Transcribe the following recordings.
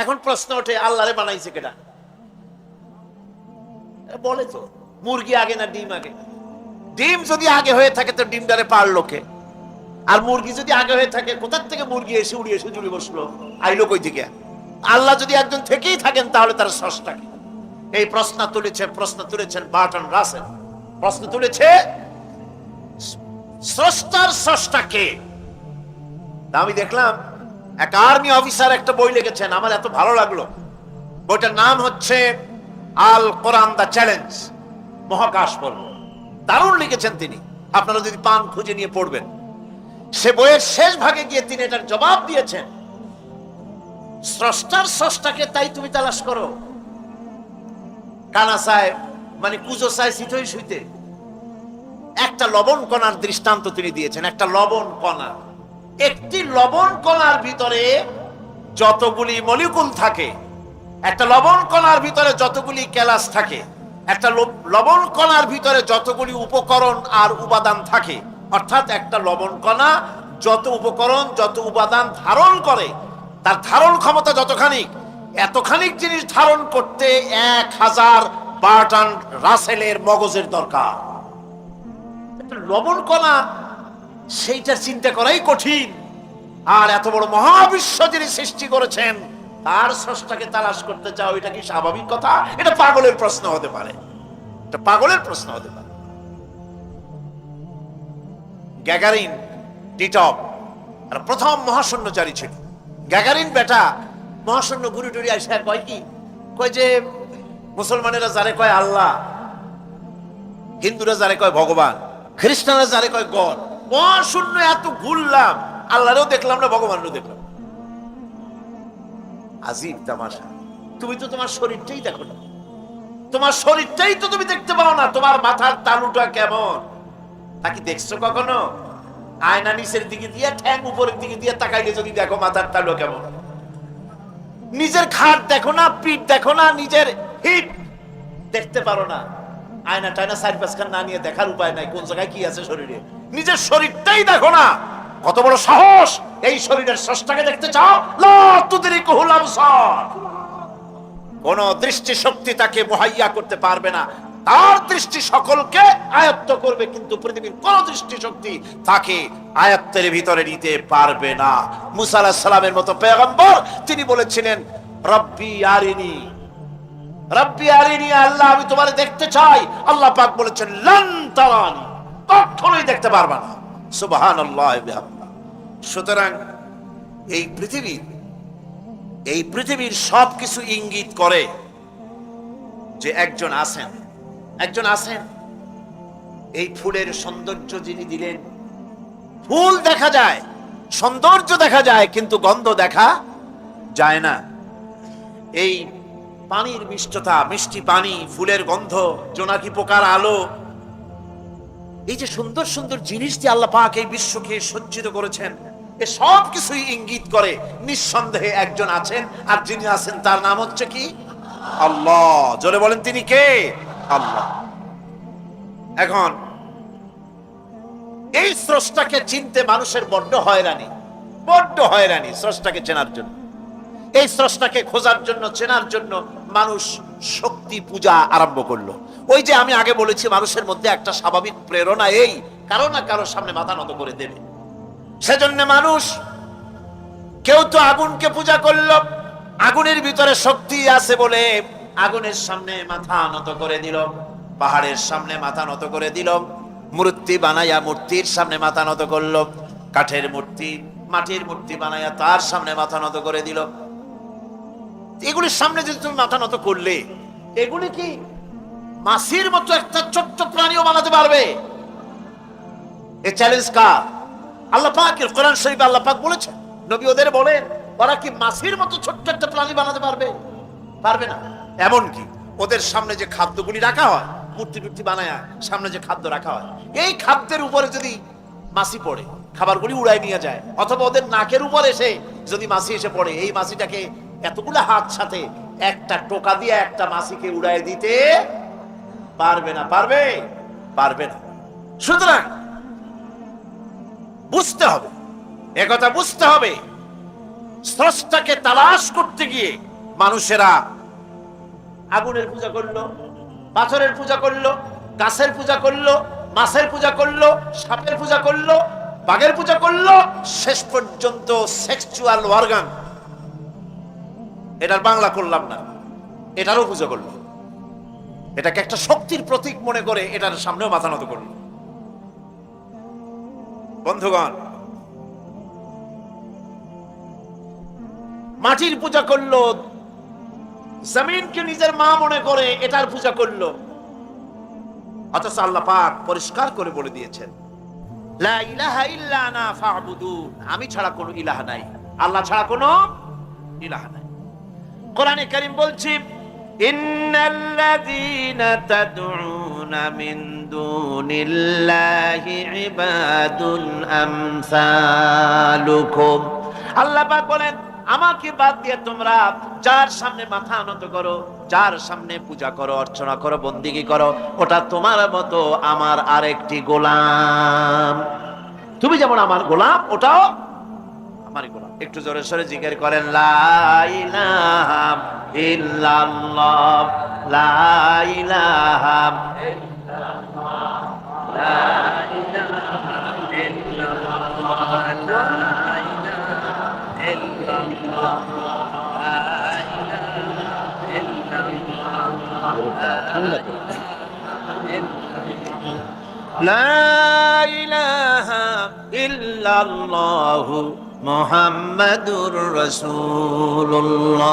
এখন প্রশ্ন ওঠে আল্লাহরে বানাইছে কেডা? বলে তো মুরগি আগে না ডিম আগে? ডিম যদি আগে হয়ে থাকে তো ডিমটারে পারলো কে? আর মুরগি যদি আগে হয়ে থাকে কোথার থেকে মুরগি এসে উড়িয়ে এসে জুড়ে বসলো? আইলো কই থেকে? আল্লাহ যদি একজন থেকেই থাকেন তাহলে তার স্রষ্টা কে? এই প্রশ্ন তুলেছেন বার্টন রাসেল। প্রশ্ন তুলেছে স্রষ্টার স্রষ্টা কে? আমি দেখলাম এক আর্মি অফিসার একটা বই লিখেছেন, আমার এত ভালো লাগলো। বইটার নাম হচ্ছে আল কোরআন দা চ্যালেঞ্জ, মহাকাশ পর্ব। দারুণ লিখেছেন তিনি, আপনারা যদি পান খুঁজে নিয়ে পড়বেন। সে বইয়ের শেষ ভাগে গিয়ে তিনি এটার জবাব দিয়েছেন, স্রষ্টার স্রষ্টাকে তাই তুমি তালাশ করো। কানা চায় মানে কুজো চায় শীতই শুইতে। একটা লবণ কণার দৃষ্টান্ত তিনি দিয়েছেন। একটা লবণ কণা, একটি লবণ কণার ভিতরে যতগুলি মলিকুল থাকে, একটা লবণ কণার ভিতরে যতগুলি ক্যালাস থাকে, একটা লবণ কণার ভিতরে যতগুলি উপকরণ আর উপাদান থাকে, অর্থাৎ একটা লবণ কণা যত উপকরণ যত উপাদান ধারণ করে, তার ধারণ ক্ষমতা যতখানি, এতখানি জিনিস ধারণ করতে 1000 বার্টন রাসেলের মগজের দরকার। লবণ কণা সেইটা চিন্তা করাই কঠিন। আর এত বড় মহাবিশ্ব যিনি সৃষ্টি করেছেন তার স্রষ্টাকে তালাশ করতে চাও, এটা কি স্বাভাবিক কথা? এটা পাগলের প্রশ্ন হতে পারে, এটা পাগলের প্রশ্ন হতে পারে। গ্যাগারিন টিটপ আর প্রথম মহাশূন্যচারী ছিল। গ্যাগারিন বেটা মহাশূন্য ঘুরে টুরি আসে কয় কি? কয় যে মুসলমানেরা যারে কয় আল্লাহ, হিন্দুরা যারে কয় ভগবান, খ্রিস্টানরা যারে কয় গড, মহাশূন্য এত ঘুরলাম, আল্লাহরেও দেখলাম না, ভগবানও দেখলাম। আজীব তামাশা। তুমি তো তোমার শরীরটাই দেখো না, তোমার শরীরটাই তো তুমি দেখতে পাও না। তোমার মাথার তালুটা কেমন তা কি দেখছো কখনো? আয়না নিচের দিকে দিয়ে ঠ্যাং উপরের দিকে দিয়ে তাকাইলে যদি দেখো মাথার তালু কেমন। নিজের খাট দেখো না, পিঠ দেখো না, নিজের হিট দেখতে পারো না। আয়না টায়না সাইড পাশখান না নিয়ে দেখার উপায় নাই কোন জায়গায় কি আছে শরীরে। নিজের শরীরটাই দেখো না। কত বড় সাহস! এই শরীরের স্রষ্টাকে দেখতে চাও? লা তুদরিকুহুল আবসার। কোন দৃষ্টি শক্তি তাকে মুহাইয়া করতে পারবে না। তার দৃষ্টি সকলকে আয়ত্ত করবে, কিন্তু পৃথিবীর কোন দৃষ্টি শক্তি তাকে আয়ত্তের ভিতরে নিতে পারবে না। মুসা আলাইহিস সালামের মতো পয়গম্বর তিনি বলেছিলেন, রব্বি আরিনি, রব্বি আরিনি, আল্লাহ আমি তোমারে দেখতে চাই। আল্লাহ পাক বলেছেন লান তারানি, কখনোই দেখতে পারবে না। সুবহানাল্লাহ ওয়া বিহামদিহি। সুতরাং এই পৃথিবীর সবকিছু ইঙ্গিত করে যে একজন আছেন। এই ফুলের সৌন্দর্য যিনি দিলেন, ফুল দেখা যায়, সৌন্দর্য দেখা যায়, কিন্তু গন্ধ দেখা যায় না। এই পানির মিষ্টতা, মিষ্টি পানি, ফুলের গন্ধ, জোনাকি পোকার আলো, এই যে সুন্দর সুন্দর জিনিস দিয়ে আল্লাহ পাক এই বিশ্বকে সজ্জিত করেছেন, এ সব কিছুই ইঙ্গিত করে নিঃসন্দেহে একজন আছেন। আর যিনি আছেন তার নাম হচ্ছে কি? আল্লাহ। জোরে বলেন তিনি কে? আল্লাহ। এখন এই স্রষ্টাকে চিনতে মানুষের বড্ড হয়রানি স্রষ্টাকে চেনার জন্য। এই স্রষ্টাকে খোঁজার জন্য, চেনার জন্য মানুষ শক্তি পূজা আরম্ভ করলো। ওই যে আমি আগে বলেছি, মানুষের মধ্যে একটা স্বাভাবিক প্রেরণা এই কারো না কারো সামনে মাথা নত করে দেবে। সেজন্য মানুষ, কেউ তো আগুনকে পূজা করলো, আগুনের ভিতরে শক্তি আছে বলে আগুনের সামনে মাথা নত করে দিল, পাহাড়ের সামনে মাথা নত করে দিল, মূর্তি বানাইয়া মূর্তির সামনে মাথা নত করলো, কাঠের মূর্তি, মাটির মূর্তি বানাইয়া তার সামনে মাথা নত করে দিল। এগুলির সামনে যদি তুমি মাথা নত করলে, এগুলি কি মাছির মতো একটা ছোট্ট প্রাণীও বানাতে পারবে? এই চ্যালেঞ্জ কার? আল্লাহ পাকের। কোরআন শরীফে আল্লাহ পাক বলেছেন, নবী ওদের বলেন, ওরা কি মাছির মতো ছোট্ট একটা প্রাণী বানাতে পারবে? পারবে না। এমনকি ওদের সামনে যে খাদ্যগুলি রাখা হয়, মূর্তি টুর্তি বানায় সামনে যে খাদ্য রাখা হয়, এই খাদ্যের উপরে যদি মাছি পড়ে, খাবারগুলি উড়াই নিয়ে যায়, অথবা ওদের নাকের উপর এসে যদি মাছি এসে পড়ে, এই মাছিটাকে এতগুলো হাত সাথে একটা টোকা দিয়ে একটা মাছিকে উড়াই দিতে পারবে না। পারবে না। সুতরাং বুঝতে হবে, একথা বুঝতে হবে স্রষ্টাকে তালাশ করতে গিয়ে মানুষেরা আগুনের পূজা করলো, পাথরের পূজা করলো, গাছের পূজা করলো, মাছের পূজা করলো, সাপের পূজা করলো, বাঘের পূজা করলো, শেষ পর্যন্ত সেক্সুয়াল অর্গান, এটার বাংলা করলাম না, এটারও পূজা করলো। এটাকে একটা শক্তির প্রতীক মনে করে এটার সামনেও মাথা নত করলো। বন্ধুগণ, মাটির পূজা করলো, জমিনকে নিজের মা মনে করে এটার পূজা করলো। অথচ আল্লাহ পাক পরিষ্কার করে বলে দিয়েছেন, লা ইলাহা ইল্লা আনা ফা'বুদুন, আমি ছাড়া কোনো ইলাহ নাই, আল্লাহ ছাড়া কোনো ইলাহ নাই। কোরআনে কারীম বলছে, ইন্নাল্লাযীনা তাদউনা মিন দুনিল্লাহি ইবাদুন আমসালুকুম। আল্লাহ পাক বলেন, আমাকে বাদ দিয়ে তোমরা যার সামনে মাথা নত করো, যার সামনে পূজা করো, অর্চনা করো, বন্দিগি করো, ওটা তোমার মতো আমার আরেকটি গোলাম। তুমি যেমন আমার গোলাম, ওটাও আমারই গোলাম। একটু জোরে সোরে জিকির করেন, লা ইলাহা ইল্লাল্লাহ, লা ইলাহা ইল্লাল্লাহ, লা ইলাহা ইল্লাল্লাহ, লা ইলাহা ইল্লাল্লাহু মুহাম্মাদুর রাসূলুল্লাহ।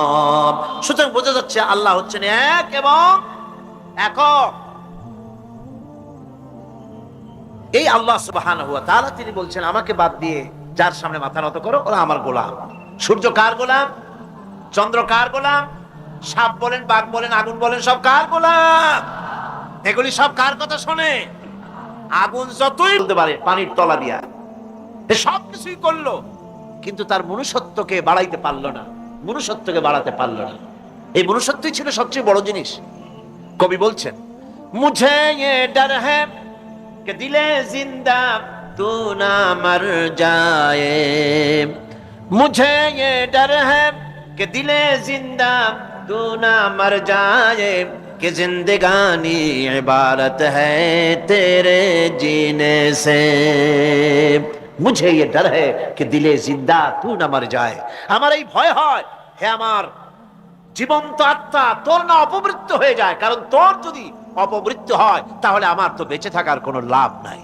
সুতরাং বোঝা যাচ্ছে আল্লাহ হচ্ছেন এক এবং একক। এই আল্লাহ সুবহানাহু ওয়া তাআলা তিনি বলছেন, আমাকে বাদ দিয়ে যার সামনে মাথা নত করো, ওরা আমার গোলাম। সূর্য কার গোলাম? চন্দ্র কার গোলাম? সাপ বলেন, বাঘ বলেন, আগুন বলেন, সব কার গোলাম? এগুলি সব কার কথা শোনে? আগুন যতই বলতে পারে পানির তলা দিয়া, সব কিছুই করলো, কিন্তু তার মনুষ্যত্বকে বাড়াইতে পারলো না, মনুষ্যত্বকে বাড়াতে পারলো না। এই মনুষ্যত্বই ছিল সবচেয়ে বড় জিনিস। কবি বলছেন, মুঝে ये डर है कि दिले जिंदा तू ना मर जाए, मुझे ये डर है कि दिले जिंदा तू ना मर जाए, कि जिंदगानी इबारत है तेरे जीने से, मुझे ये डर है कि दिले जिंदा तू ना मर जाए। আমার এই ভয় হয়, হে আমার জীবন্ত আত্মা, তোর না অপমৃত্যু হয়ে যায়, কারণ তোর যদি অপমৃত্যু হয় তাহলে আমার তো বেঁচে থাকার কোনো লাভ নাই।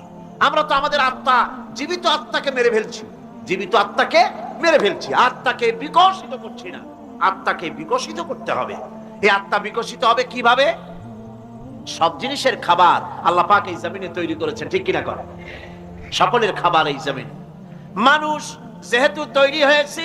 আমরা তো আমাদের আত্মা, জীবিত আত্মাকে মেরে ফেলছি, জীবিত আত্মাকে মেরে ফেলছি, আত্মাকে বিকশিত করছি না। আত্মাকে বিকশিত করতে হবে। এই আত্মা বিকশিত হবে কিভাবে? সব জিনিসের খাবার আল্লাহ পাক এই জমিনে তৈরি করেছেন, ঠিক কিনা কর? সকলের খাবার এই জমিন। মানুষ যেহেতু তৈরি হয়েছে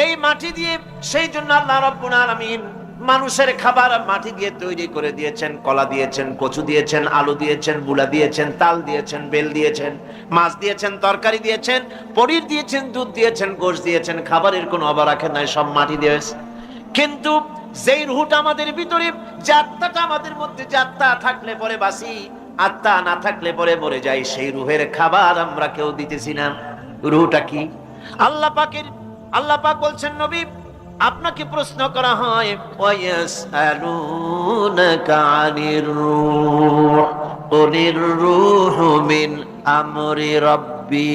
এই মাটি দিয়ে, সেই জন্য আল্লাহ রাব্বুল আলামিন মানুষের খাবার মাটি দিয়ে তৈরি করে দিয়েছেন। কলা দিয়েছেন, কচু দিয়েছেন, আলু দিয়েছেন, মূলা দিয়েছেন, তাল দিয়েছেন, বেল দিয়েছেন, মাছ দিয়েছেন, তরকারি দিয়েছেন, পনির দিয়েছেন, দুধ দিয়েছেন, গোশত দিয়েছেন। খাবারের কোনো অভাব রাখেন নাই, সব মাটি দিয়েছে। কিন্তু যেই রুহটা আমাদের ভিতরে, যে আত্মাটা আমাদের মধ্যে, যে আত্মা থাকলে পরে বাঁচি, আত্মা না থাকলে পরে মরে যাই, সেই রুহের খাবার আমরা কেউ দিতেছি না। রুহটা কি? আল্লাহ পাক বলছেন, নবী আপনাকে প্রশ্ন করা হয়, ওয়ায়াসআলুনাকা আনির রূহ কুলির রূহু মিন আমরি রাব্বি।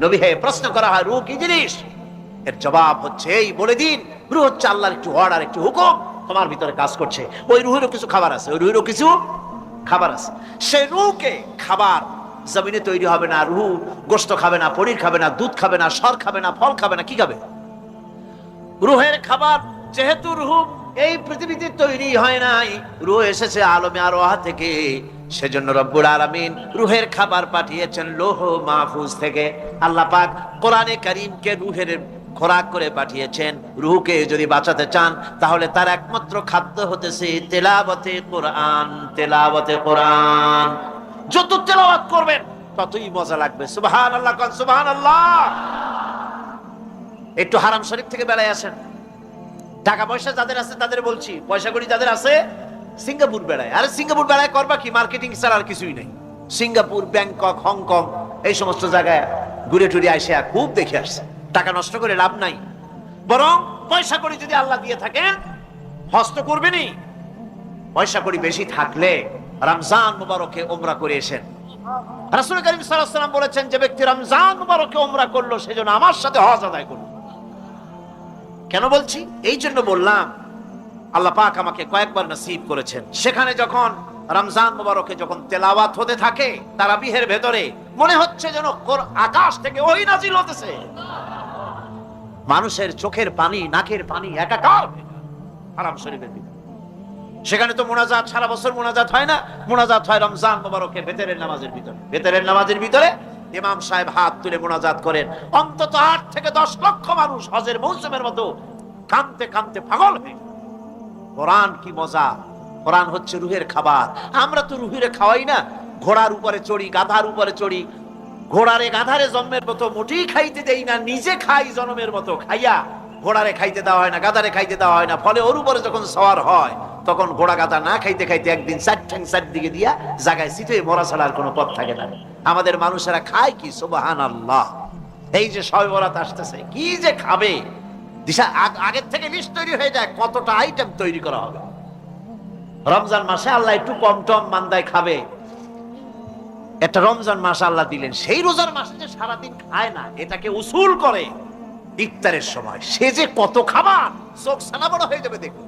নবী হে, প্রশ্ন করা হয় রূহ কি জিনিস? এর জবাব হচ্ছে, এই বলে দিন, রূহ হচ্ছে আল্লাহর একটু অর্ডার, একটু হুকুম তোমার ভিতরে কাজ করছে। ওই রূহেরও কিছু খাবার আছে, ওই রূহেরও কিছু খাবার আছে। সেই রূহকে খাবার জমিনে তৈরি হবে না। রূহ গোশত খাবে না, পনির খাবে না, দুধ খাবে না, সর খাবে না, ফল খাবে না, কি খাবে? রূহের খাবার। যেহেতু রূহ এই পৃথিবীতে তৈরি হয় নাই, রূহ এসেছে আলমে আরওয়াহ থেকে, সেজন্য রব্বুল আলামিন রূহের খাবার পাঠিয়েছেন লৌহ মাহফুজ থেকে। আল্লাহ পাক কোরআনে কারীমকে রূহের খোরাক করে পাঠিয়েছেন। রূহকে যদি বাঁচাতে চান তাহলে তার একমাত্র খাদ্য হতেছে তেলাওয়াতে কোরআন। তেলাওয়াতে কোরআন যত তেলাওয়াত করবেন ততই মজা লাগবে। সুবহানাল্লাহ, কোন সুবহানাল্লাহ। একটু হারাম শরীফ থেকে বেড়ায় আসেন। টাকা পয়সা যাদের আছে তাদের বলছি, পয়সা কড়ি যাদের আছে, সিঙ্গাপুর বেড়ায়। আরে সিঙ্গাপুর বেড়ায় করবা কি? মার্কেটিং ছাড়া আর কিছুই নেই। সিঙ্গাপুর, ব্যাংকক, হংকং এই সমস্ত জায়গায় ঘুরে টুরে আসে, খুব দেখে আসছে। টাকা নষ্ট করে লাভ নাই। বরং পয়সা করি যদি আল্লাহ দিয়ে থাকেন হজ তো করবেনই, পয়সা করি বেশি থাকলে রমজান মুবারকে উমরা করে এসেন। রাসূল করিম সাল্লাল্লাহু আলাইহি ওয়াসাল্লাম বলেছেন, যে ব্যক্তি রমজান মুবারকে উমরা করলো সেজন্য আমার সাথে হজ আদায় করলো। কেন বলছি? এই জন্য বললাম, আল্লাহ পাক আমাকে কয়েকবার নসিব করেছেন। সেখানে যখন রমজান মুবারকে যখন তেলাওয়াত হতে থাকে তারাবিহের ভেতরে, মনে হচ্ছে যেন আকাশ থেকে ওহী নাজিল হতেছে। মানুষের চোখের পানি, নাকের পানি একাকার হারাম শরীফের ভিতরে। সেখানে তো মুনাজাত সারা বছর মুনাজাত হয় না, মুনাজাত হয় রমজান মুবারকে বেতেরের নামাজের ভিতরে। বেতেরের নামাজের ভিতরে ইমাম সাহেব হাত তুলে মুনাজাত করেন। অন্তত 8 থেকে 10 লক্ষ মানুষ হজের মৌসুমের মতো কাঁদতে কাঁদতে পাগল হয়ে। কোরআন কি মজা! কোরআন হচ্ছে রুহের খাবার। আমরা তো রুহের খাওয়াই না, ঘোড়ার উপরে চড়ি, গাধার উপরে চড়ি, ঘোড়ারে গাধারে জন্মের মতো মোটেই খাইতে দেই না, নিজে খাই জন্মের মতো। খাইয়া ঘোড়ারে খাইতে দেওয়া হয় না, গাধারে খাইতে দেওয়া হয় না। ফলে ওর উপরে যখন সওয়ার হয় তখন ঘোড়া গাধা না খাইতে খাইতে একদিন 4 ঠ্যাং 4 দিকে দিয়া জায়গায় সিটে মরা ছাড়ার কোনো পথ থাকে না। আমাদের মানুষেরা খায় কি? সুবহানাল্লাহ। এই যে শবে বরাত আসতেছে, কি যে খাবে দিশা আগের থেকে লিস্ট তৈরি হয়ে যায় কতটা আইটেম তৈরি করা হবে। রমজান মাসে আল্লাহ একটু কম টম মান্দায় খাবে, একটা রমজান মাস আল্লাহ দিলেন। সেই রোজার মাসে যে সারাদিন খায় না, এটাকে উসুল করে ইফতারের সময় সে যে কত খাবার, চোখ ছানা বড় হয়ে যাবে। দেখুন,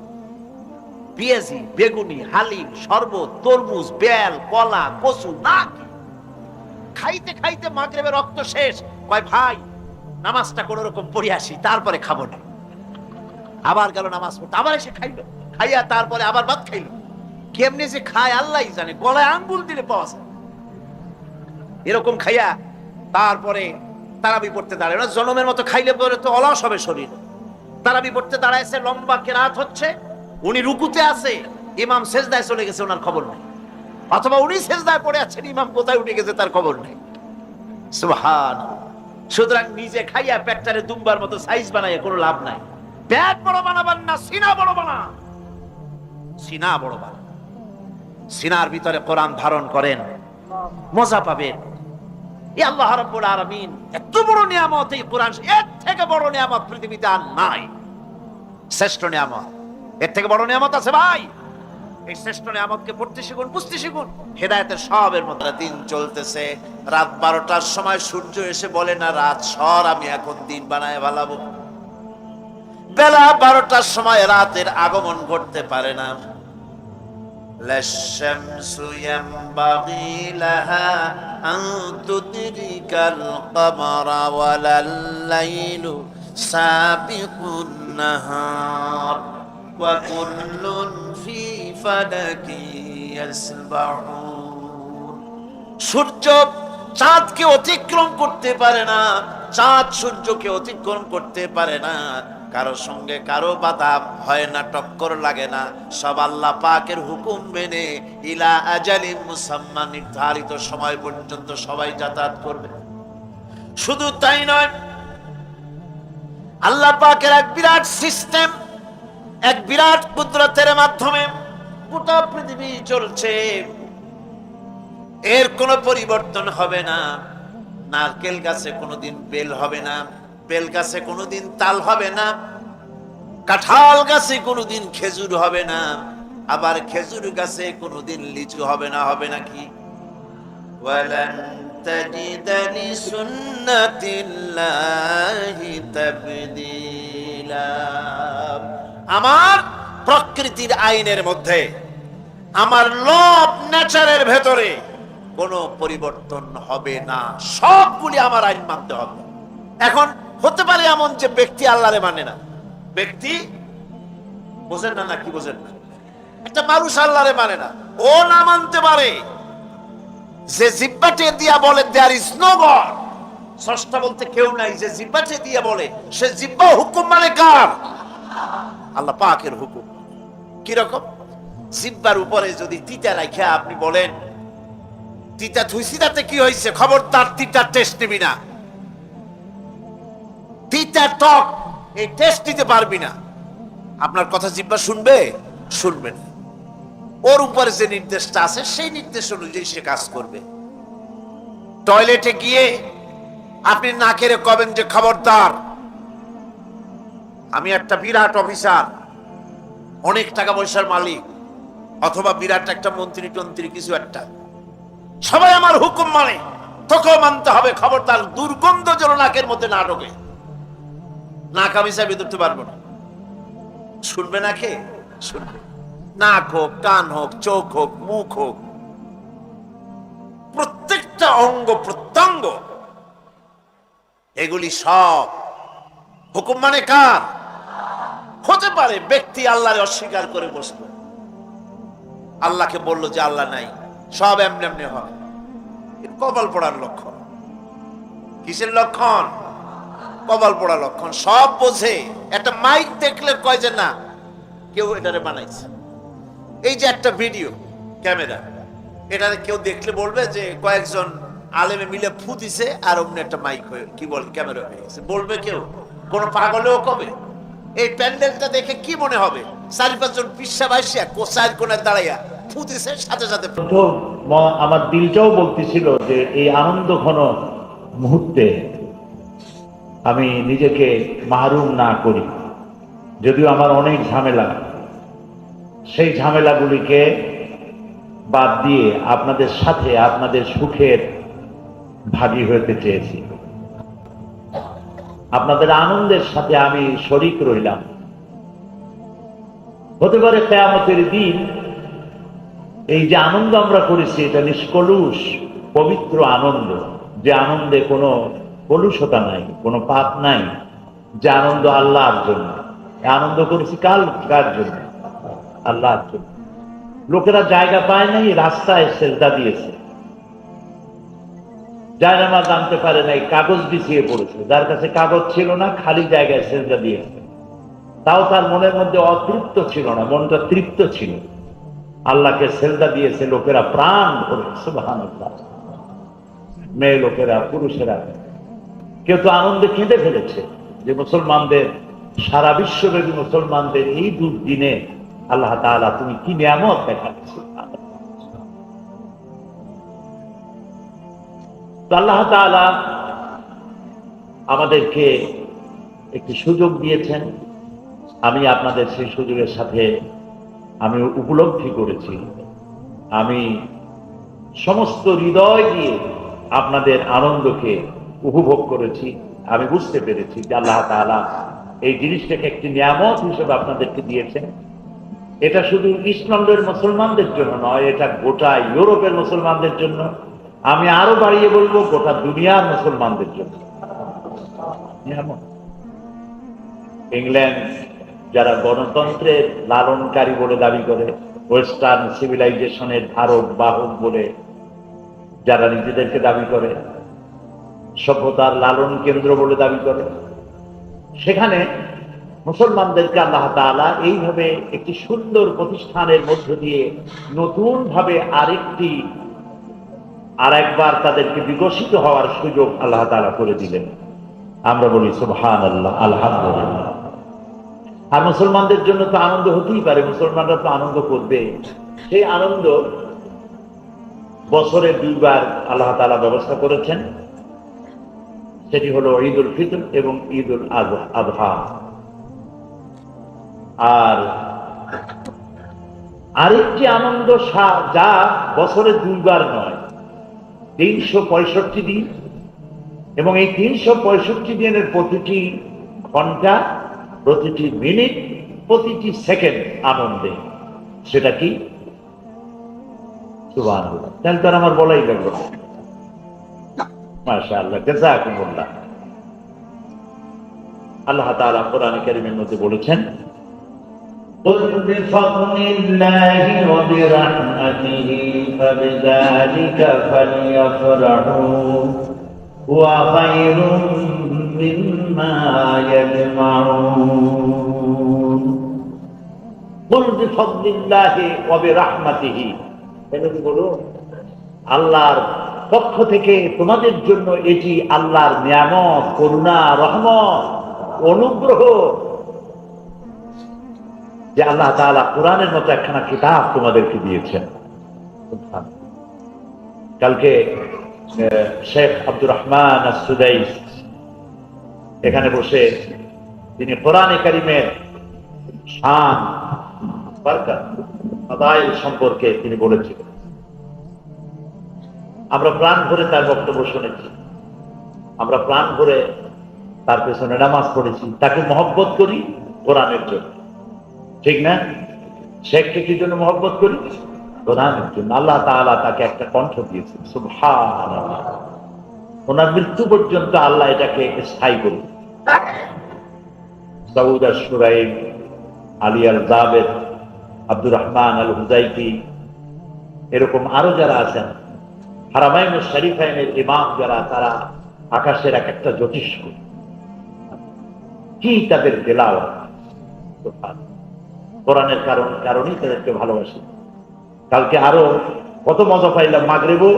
পেঁয়াজি, বেগুনি, হালিম, শরবত, তরমুজ, বেল, কলা, কচু, না খাইতে খাইতে মাগরিবের রক্ত শেষ। কয় ভাই নামাজটা কোন রকম পড়ে আসি, তারপরে খাবো না। আবার গেল নামাজ পড়তে, আবার এসে খাইলো, খাইয়া তারপরে আবার ভাত খাইলো। কেমনে যে খায় আল্লাহই জানে, গলায় আঙ্গুল দিলে পাওয়া যায়। এরকম খাইয়া তারপরে তারাবি পড়তে দাঁড়ায় না। জনমের মতো খাইলে পরে তো অলস হবে শরীর। তারাবি পড়তে দাঁড়াইছে, লম্বা কেরাত হচ্ছে, উনি রুকুতে আছে, ইমাম সেজদায় চলে গেছে, ওনার খবর নাই। অথবা উনি সেজদায় পড়ে আছেন, ইমাম কোথায় উঠে গেছে তার খবর নাই। সুবহানাল্লাহ। সুতরাং নিজে খাইয়া পেটটারে দুম্বার মতো সাইজ বানাইয়া কোনো লাভ নাই। পেট বড় বানাবার না, সিনা বড় বানা, সিনা বড় বানা। সিনার ভিতরে কোরআন ধারণ করেন, মজা পাবেন। এই আল্লাহ রাব্বুল আলামিন এত বড় নিয়ামত, এই কোরআন, এর থেকে বড় নিয়ামত পৃথিবীতে আর নাই। শ্রেষ্ঠ নিয়ামত, এর থেকে বড় নিয়ামত আছে ভাই? এই শ্রেষ্ঠ নিয়ামতকে পড়তে শিখুন, বুঝতে শিখুন। হেদায়েতের সবের মধ্যে দিন চলতেছে, রাত 12টার সময় সূর্য এসে বলে না রাত সর, আমি এখন দিন বানায় ভালাবো। বেলা 12টার সময় রাতের আগমন ঘটতে পারে না। লাশ-শামসু ইয়ামবাগি লাহা আন তুদরিকাল কমারা ওয়ালাল লাইলু সাবিকুন নাহার ওয়া কুল্লুন ফি ফালাকি ইয়াসবাহুন। সূর্য চাঁদকে অতিক্রম করতে পারে না, চাঁদ সূর্যকে অতিক্রম করতে পারে না। কারো সঙ্গে কারো বাধা হয় না, টক্কর লাগে না। সব আল্লাহ পাকের হুকুম মেনে ইলা আজালিন মুসাম্মা, নির্ধারিত সময় পর্যন্ত সবাই যাতায়াত করবে। শুধু তাই নয়, আল্লাহ পাকের এক বিরাট সিস্টেম, এক বিরাট কুদরতের মাধ্যমে গোটা পৃথিবী চলছে। এর কোনো পরিবর্তন হবে না। নারকেল গাছে কোনোদিন বেল হবে না, বেল গাছে কোনোদিন তাল হবে না, কাঁঠাল গাছে কোনোদিন খেজুর হবে না, আবার খেজুর গাছে কোনোদিন লিচু হবে না। হবে নাকি? ওয়ালান তাজিদা লিসুন্নাতিল্লাহি তাবদীলা। আমার প্রকৃতির আইনের মধ্যে, আমার ল অফ নেচারের ভেতরে কোনো পরিবর্তন হবে না। সবগুলি আমার আইন মানতে হবে। এখন হতে পারে এমন যে ব্যক্তি আল্লাহরে মানে না, ব্যক্তি বোঝেন না, নাকি বোঝেন না? একটা মানুষ আল্লাহরে মানে না, ও না মানতে পারে যে জিহ্বাটে দিয়া বলে দেয়ার ইজ নো গড, স্রষ্টা বলতে কেউ নাই, যে জিহ্বাটে দিয়া বলে সে জিহ্বা হুকুম মানে কার? আল্লাহ পাকের হুকুম। কি রকম? জিহ্বার উপরে যদি তিতা রাখা আপনি বলেন তিতা থুইছি, তাতে কি হয়েছে? খবরদার তিতার টেস্ট নিবি না, তিতা টক এই টেস্ট নিতে পারবি না। আপনার কথা জিহ্বা শুনবে? শুনবে না। ওর উপরে যে নির্দেশটা আছে সেই নির্দেশ অনুযায়ী সে কাজ করবে। টয়লেটে গিয়ে আপনি নাকেরে কবেন যে খবরদার আমি একটা বিরাট অফিসার, অনেক টাকা পয়সার মালিক, অথবা বিরাট একটা মন্ত্রী টন্ত্রী কিছু একটা, সবাই আমার হুকুম মানে, তোকেও মানতে হবে। খবরদার দুর্গন্ধ যেন নাকের মধ্যে না ঢোকে। নাক আমি চাবি ধরতে পারবো না। শুনবে না কে? শুনবে। নাক হোক, কান হোক, চোখ হোক, মুখ হোক, প্রত্যেকটা অঙ্গ প্রত্যঙ্গ, এগুলি সব হুকুম মানে কার? হতে পারে ব্যক্তি আল্লাহরে অস্বীকার করে বসলো, আল্লাহকে বললো যে আল্লাহ নাই, সব এমনি এমনি হয়। কপাল পড়ার লক্ষণ। কিসের লক্ষণ? কপাল পড়া লক্ষণ। সব বোঝে। একটা মাইক দেখলে কয় যে না, কেউ এটারে বানাইছে। এই যে একটা ভিডিও ক্যামেরা, এটা কেউ দেখলে বলবে যে কয়েকজন আলেমে মিলে ফু দিছে আর অমনি একটা মাইক হয়ে কি বল ক্যামেরা হয়ে গেছে, বলবে কেউ? কোন পাগলেও কবে? এই প্যান্ডেলটা দেখে কি মনে হবে? 4-5 জন পিসা ভাইসিয়া কোসাইর কোণে দাঁড়াইয়া ফু দিছে, সাথে সাথে আমার দিলটাও বলতেছিল যে এই আনন্দ ঘন মুহূর্তে আমি নিজেকে মাহরুম না করি। যদিও আমার অনেক ঝামেলা, সেই ঝামেলাগুলিকে বাদ দিয়ে আপনাদের সাথে আপনাদের সুখের ভাগী হতে চেয়েছি। আপনাদের আনন্দের সাথে আমি শরিক রইলাম। হতে পারে কিয়ামতের দিন এই যে আনন্দ আমরা করেছি এটা নিষ্কলুষ পবিত্র আনন্দ, যে আনন্দে কোনো কলুষতা নাই, কোনো পাপ নাই, যে আনন্দ আল্লাহর জন্য। আনন্দ করেছি কার জন্য? আল্লাহর জন্য। লোকেরা জায়গা পায় নাই, রাস্তায় সেজদা দিয়েছে, জায়নামাজ আনতে পারে নাই, কাগজ বিছিয়ে পড়েছে। যার কাছে কাগজ ছিল না, খালি জায়গায় সেজদা দিয়েছে, তাও তার মনের মধ্যে অতৃপ্ত ছিল না, মনটা তৃপ্ত ছিল। আল্লাহকে সেজদা দিয়েছে লোকেরা প্রাণ ভরে, সুবহানাল্লাহ। মেয়ে লোকেরা, পুরুষেরা, কেউ তো আনন্দে কেঁদে ফেলেছে যে মুসলমানদের, সারা বিশ্বব্যাপী মুসলমানদের এই দুর্দিনে আল্লাহ তাআলা তুমি কি নিয়ামত দেখাচ্ছ। তো আল্লাহ তাআলা আমাদেরকে একটি সুযোগ দিয়েছেন। আমি আপনাদের সেই সুযোগের সাথে আমি উপলব্ধি করেছি, আমি সমস্ত হৃদয় দিয়ে আপনাদের আনন্দকে উপভোগ করেছি। আমি বুঝতে পেরেছি যে আল্লাহ তাআলা এই জিনিসটাকে একটি নিয়ামত হিসেবে আপনাদেরকে দিয়েছেন। এটা শুধু ইসলামের মুসলমানদের জন্য নয়, এটা গোটা ইউরোপের মুসলমানদের জন্য, আমি আরো বাড়িয়ে বলবো গোটা দুনিয়ার মুসলমানদের জন্য নিয়ামত। ইংল্যান্ড যারা গণতন্ত্রের লালনকারী বলে দাবি করে, ওয়েস্টার্ন সিভিলাইজেশনের ধারক বাহক বলে যারা নিজেদেরকে দাবি করে, সভ্যতার লালন কেন্দ্র বলে দাবি করে, সেখানে মুসলমানদেরকে আল্লাহ তাআলা এইভাবে একটি সুন্দর প্রতিষ্ঠানের মধ্য দিয়ে নতুন ভাবে আরেকবার তাদেরকে বিকশিত হওয়ার সুযোগ আল্লাহ তাআলা করে দিলেন। আমরা বলি সুবহানাল্লাহ, আলহামদুলিল্লাহ। আর মুসলমানদের জন্য তো আনন্দ হতেই পারে, মুসলমানরা তো আনন্দ করবে। সেই আনন্দ বছরে 2 বার আল্লাহ তাআলা ব্যবস্থা করেছেন। সেটি হলো ঈদ উল ফিতর এবং ঈদ উল আযহা। আর আরেকটি আনন্দ যা বছরে 2 বার নয়, 365 দিন, এবং এই 365 দিনের প্রতিটি ঘন্টা, প্রতিটি মিনিট, প্রতিটি সেকেন্ড আনন্দে। সেটা কি? সুবহানাল্লাহ। তাহলে তো আমার বলাই লাগলো। মাশাআল্লাহ, জাযাকুমুল্লাহ। আল্লাহ তাআলা কোরআনে কারীমের মধ্যে বলেছেন, قل بفضل الله وبرحمته فبذلك فليفرحوا هو خير مما يجمعون। قل بفضل الله وبرحمته, বলুন আল্লাহর পক্ষ থেকে তোমাদের জন্য এটি আল্লাহর নিয়ামত, করুণা, রহমত, অনুগ্রহ, যে আল্লাহ তাআলা কোরআনের মতো একখানা কিতাব তোমাদেরকে দিয়েছেন। কালকে শেখ আব্দুর রহমান আস-সুদাইস এখানে বসে তিনি কোরআনে কারিমের শান, বরকত, ফাদাইল সম্পর্কে তিনি বলেছিলেন। আমরা প্রাণ ভরে তার বক্তব্য শুনেছি, আমরা প্রাণ ভরে তার পেছনে নামাজ পড়েছি, তাকে মহব্বত করি কোরআনের জন্য, ঠিক না? শেখকে কি জন্য মহব্বত করি? কোরআনের জন্য। আল্লাহ তাআলা তাকে একটা কণ্ঠ দিয়েছে, সুবহানাল্লাহ। ওনার মৃত্যু পর্যন্ত আল্লাহ এটাকে স্থায়ী করবে। দাউদ আশ-শুরাইম, আলী আল জাবেদ, আব্দুর রহমান আল হুজাইফি, এরকম আরো যারা আছেন, হারামাইন শরীফাইনের ইমাম যারা, তারা আকাশের এক একটা জ্যোতিষ্ক, কি তাদের তেলাওয়াত! কোরআনের কারণেই তাদেরকে ভালোবাসি। কালকে আরো কত মজা পাইলাম, মাগরিবও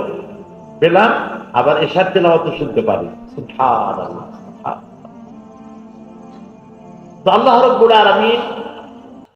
পেলাম, আবার এশার তেলাওয়াত শুনতে পারি। সুবহানাল্লাহ। তো আল্লাহ রাব্বুল আলামিন